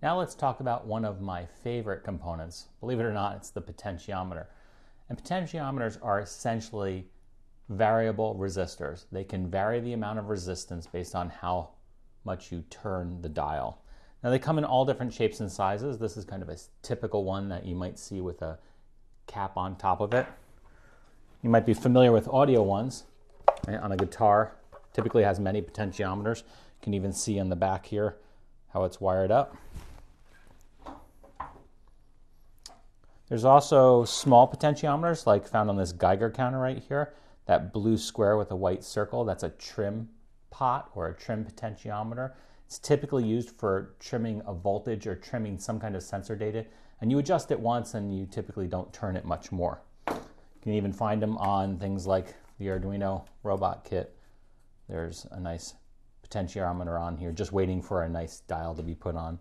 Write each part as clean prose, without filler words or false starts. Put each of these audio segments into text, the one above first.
Now let's talk about one of my favorite components. Believe it or not, it's the potentiometer. And potentiometers are essentially variable resistors. They can vary the amount of resistance based on how much you turn the dial. Now they come in all different shapes and sizes. This is kind of a typical one that you might see with a cap on top of it. You might be familiar with audio ones. Right? On a guitar, typically has many potentiometers. You can even see in the back here how it's wired up. There's also small potentiometers like found on this Geiger counter right here. That blue square with a white circle, that's a trim pot or a trim potentiometer. It's typically used for trimming a voltage or trimming some kind of sensor data. And you adjust it once and you typically don't turn it much more. You can even find them on things like the Arduino robot kit. There's a nice potentiometer on here just waiting for a nice dial to be put on.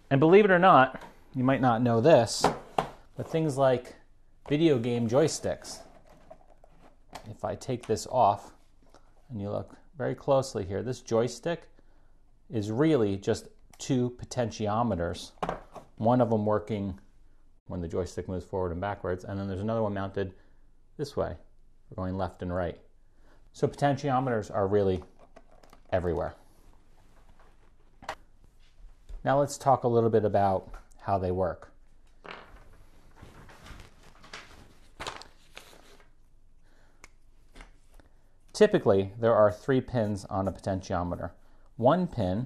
And believe it or not, you might not know this, but things like video game joysticks. If I take this off and you look very closely here, this joystick is really just two potentiometers. One of them working when the joystick moves forward and backwards, and then there's another one mounted this way for going left and right. So potentiometers are really everywhere. Now let's talk a little bit about how they work. Typically, there are 3 pins on a potentiometer. One pin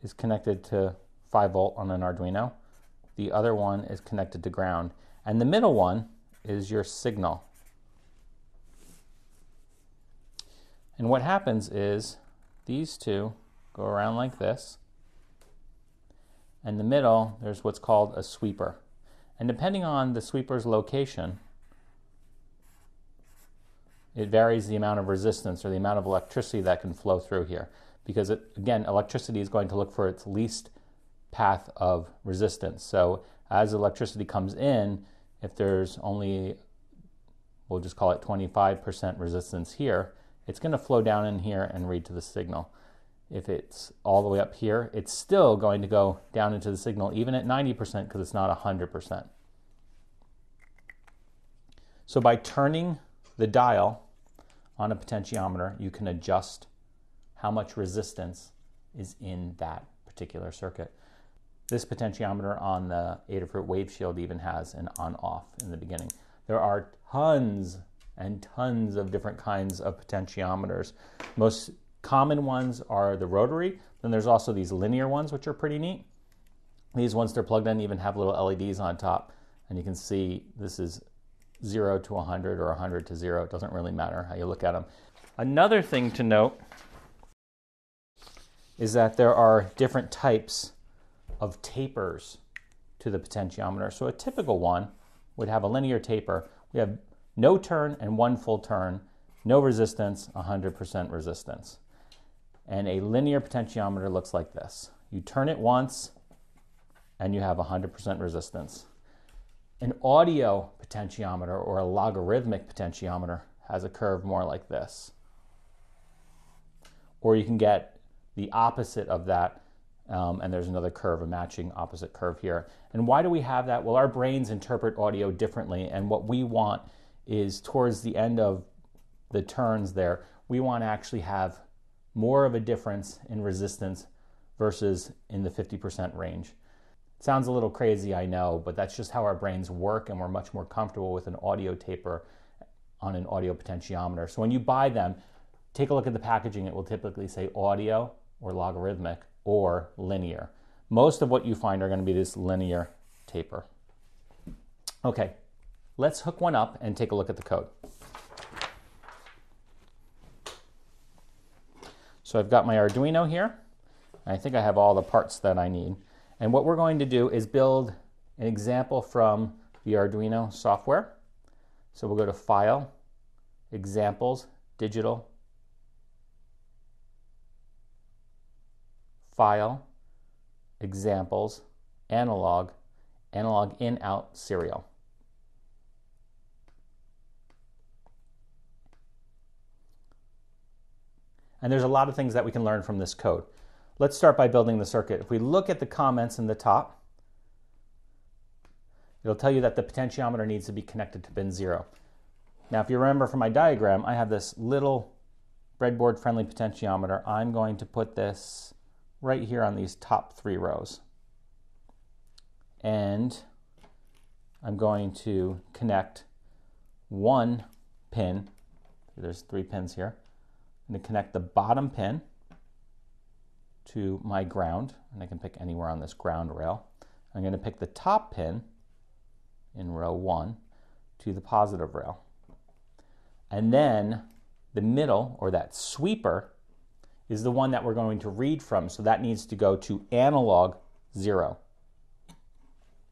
is connected to 5 volt on an Arduino. The other one is connected to ground. And the middle one is your signal. And what happens is these two go around like this. In the middle, there's what's called a sweeper. And depending on the sweeper's location, it varies the amount of resistance or the amount of electricity that can flow through here. Because, again, electricity is going to look for its least path of resistance. So as electricity comes in, if there's only, we'll just call it 25% resistance here, it's going to flow down in here and read to the signal. If it's all the way up here, it's still going to go down into the signal, even at 90%, because it's not 100%. So by turning the dial on a potentiometer, you can adjust how much resistance is in that particular circuit. This potentiometer on the Adafruit Wave Shield even has an on-off in the beginning. There are tons and tons of different kinds of potentiometers. Most common ones are the rotary. Then there's also these linear ones, which are pretty neat. These ones, they're plugged in, even have little LEDs on top. And you can see this is 0 to 100 or 100 to 0. It doesn't really matter how you look at them. Another thing to note is that there are different types of tapers to the potentiometer. So a typical one would have a linear taper. We have no turn and 1 full turn, no resistance, 100% resistance. And a linear potentiometer looks like this. You turn it once and you have 100% resistance. An audio potentiometer or a logarithmic potentiometer has a curve more like this. Or you can get the opposite of that, and there's another curve, a matching opposite curve here. And why do we have that? Well, our brains interpret audio differently, and what we want is towards the end of the turns there, we want to actually have more of a difference in resistance versus in the 50% range. It sounds a little crazy, I know, but that's just how our brains work, and we're much more comfortable with an audio taper on an audio potentiometer. So when you buy them, take a look at the packaging. It will typically say audio or logarithmic or linear. Most of what you find are going to be this linear taper. Okay, let's hook one up and take a look at the code. So I've got my Arduino here. I think I have all the parts that I need. And what we're going to do is build an example from the Arduino software. So we'll go to File, Examples, Digital, File, Examples, Analog, Analog In, Out, Serial. And there's a lot of things that we can learn from this code. Let's start by building the circuit. If we look at the comments in the top, it'll tell you that the potentiometer needs to be connected to pin 0. Now, if you remember from my diagram, I have this little breadboard-friendly potentiometer. I'm going to put this right here on these top 3 rows. And I'm going to connect one pin. There's 3 pins here. I'm going to connect the bottom pin to my ground, and I can pick anywhere on this ground rail. I'm going to pick the top pin in row 1 to the positive rail. And then the middle, or that sweeper, is the one that we're going to read from, so that needs to go to analog 0.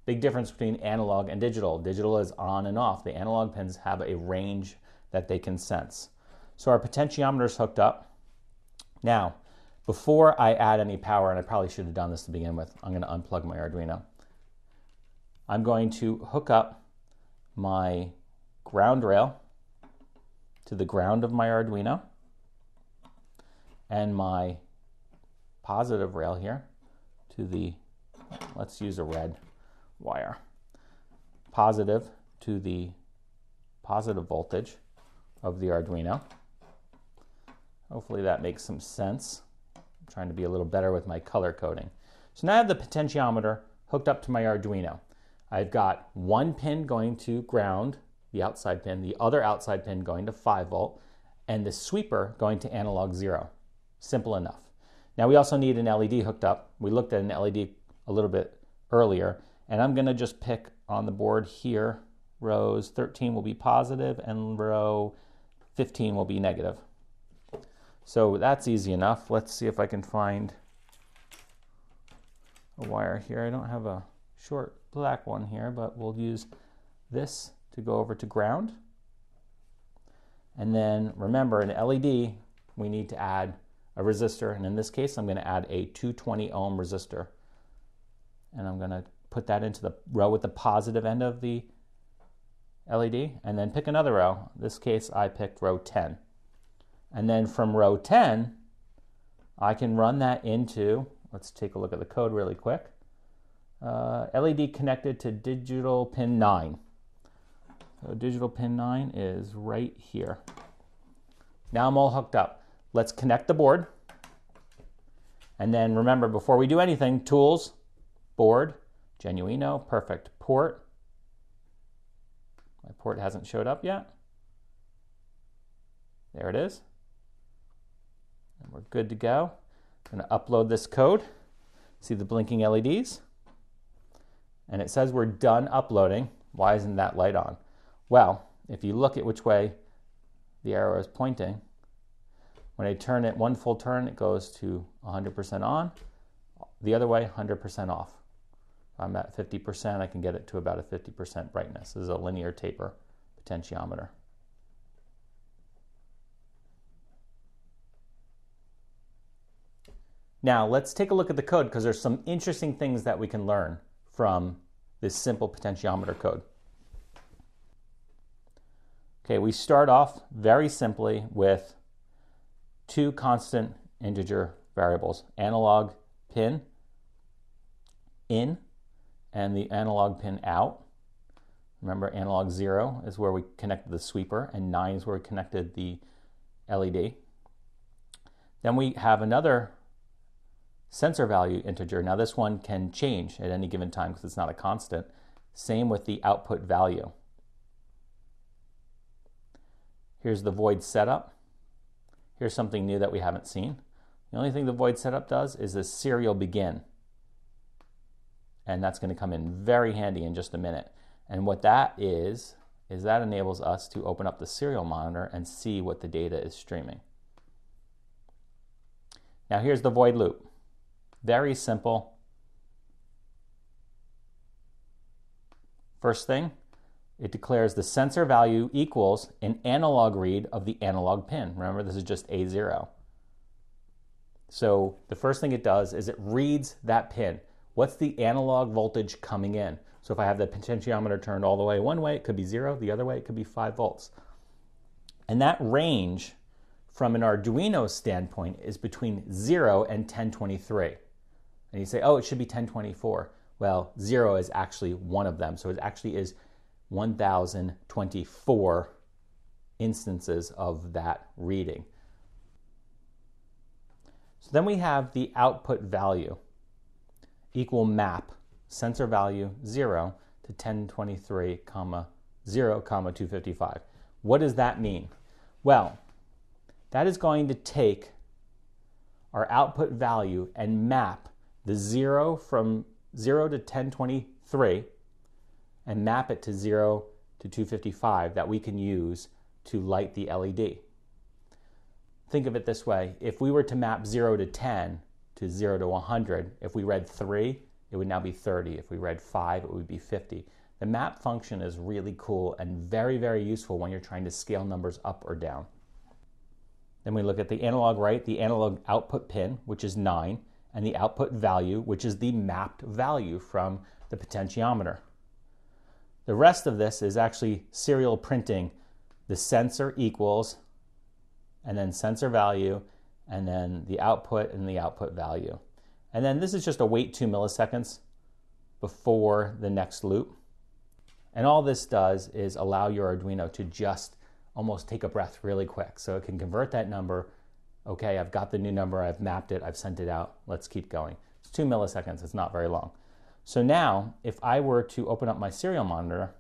Big difference between analog and digital. Digital is on and off. The analog pins have a range that they can sense. So our potentiometer is hooked up. Now, before I add any power, and I probably should have done this to begin with, I'm going to unplug my Arduino. I'm going to hook up my ground rail to the ground of my Arduino and my positive rail here to the, let's use a red wire, positive to the positive voltage of the Arduino. Hopefully that makes some sense. I'm trying to be a little better with my color coding. So now I have the potentiometer hooked up to my Arduino. I've got one pin going to ground, the outside pin, the other outside pin going to 5 volt, and the sweeper going to analog 0. Simple enough. Now we also need an LED hooked up. We looked at an LED a little bit earlier, and I'm going to just pick on the board here, rows 13 will be positive and row 15 will be negative. So that's easy enough. Let's see if I can find a wire here. I don't have a short black one here, but we'll use this to go over to ground. And then remember, in LED, we need to add a resistor, and in this case, I'm going to add a 220 ohm resistor. And I'm going to put that into the row with the positive end of the LED, and then pick another row. In this case, I picked row 10. And then from row 10, I can run that into, let's take a look at the code really quick. LED connected to digital pin 9. So digital pin 9 is right here. Now I'm all hooked up. Let's connect the board. And then remember, before we do anything, tools, board, Genuino, perfect. Port. My port hasn't showed up yet. There it is. And we're good to go. I'm going to upload this code. See the blinking LEDs? And it says we're done uploading. Why isn't that light on? Well, if you look at which way the arrow is pointing, when I turn it one full turn, it goes to 100% on. The other way, 100% off. If I'm at 50%, I can get it to about a 50% brightness. This is a linear taper potentiometer. Now let's take a look at the code, because there's some interesting things that we can learn from this simple potentiometer code. Okay, we start off very simply with 2 constant integer variables, analog pin in and the analog pin out. Remember, analog 0 is where we connected the sweeper, and 9 is where we connected the LED. Then we have another sensor value integer. Now this one can change at any given time because it's not a constant. Same with the output value. Here's the void setup. Here's something new that we haven't seen. The only thing the void setup does is this serial begin. And that's going to come in very handy in just a minute. And what that is that enables us to open up the serial monitor and see what the data is streaming. Now here's the void loop. Very simple. First thing, it declares the sensor value equals an analog read of the analog pin. Remember, this is just A0. So the first thing it does is it reads that pin. What's the analog voltage coming in? So if I have the potentiometer turned all the way one way, it could be 0. The other way, it could be 5 volts. And that range from an Arduino standpoint is between 0 and 1023. And you say, oh, it should be 1024. Well, 0 is actually one of them. So it actually is 1024 instances of that reading. So then we have the output value equal map sensor value 0 to 1023, 0, 255. What does that mean? Well, that is going to take our output value and map the 0 from 0 to 1023 and map it to 0 to 255 that we can use to light the LED. Think of it this way. If we were to map 0 to 10 to 0 to 100, if we read 3, it would now be 30. If we read 5, it would be 50. The map function is really cool and very, very useful when you're trying to scale numbers up or down. Then we look at the analog right, the analog output pin, which is 9, and the output value, which is the mapped value from the potentiometer. The rest of this is actually serial printing the sensor equals, and then sensor value, and then the output and the output value. And then this is just a wait 2 milliseconds before the next loop. And all this does is allow your Arduino to just almost take a breath really quick. So it can convert that number. Okay, I've got the new number, I've mapped it, I've sent it out, let's keep going. It's 2 milliseconds, it's not very long. So now, if I were to open up my serial monitor,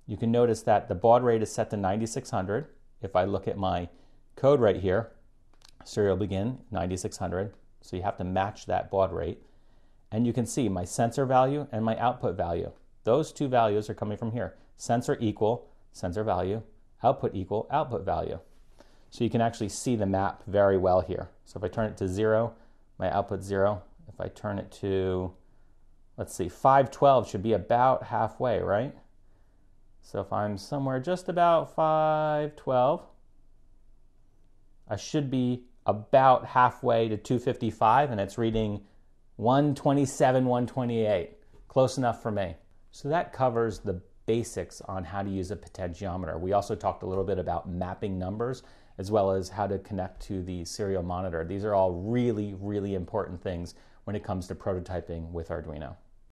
you can notice that the baud rate is set to 9600. If I look at my code right here, serial begin 9600, so you have to match that baud rate. And you can see my sensor value and my output value. Those two values are coming from here. Sensor equal sensor value, output equal output value. So you can actually see the map very well here. So if I turn it to 0, my output's 0. If I turn it to, let's see, 512 should be about halfway, right? So if I'm somewhere just about 512, I should be about halfway to 255, and it's reading 127, 128. Close enough for me. So that covers the basics on how to use a potentiometer. We also talked a little bit about mapping numbers as well as how to connect to the serial monitor. These are all really, really important things when it comes to prototyping with Arduino.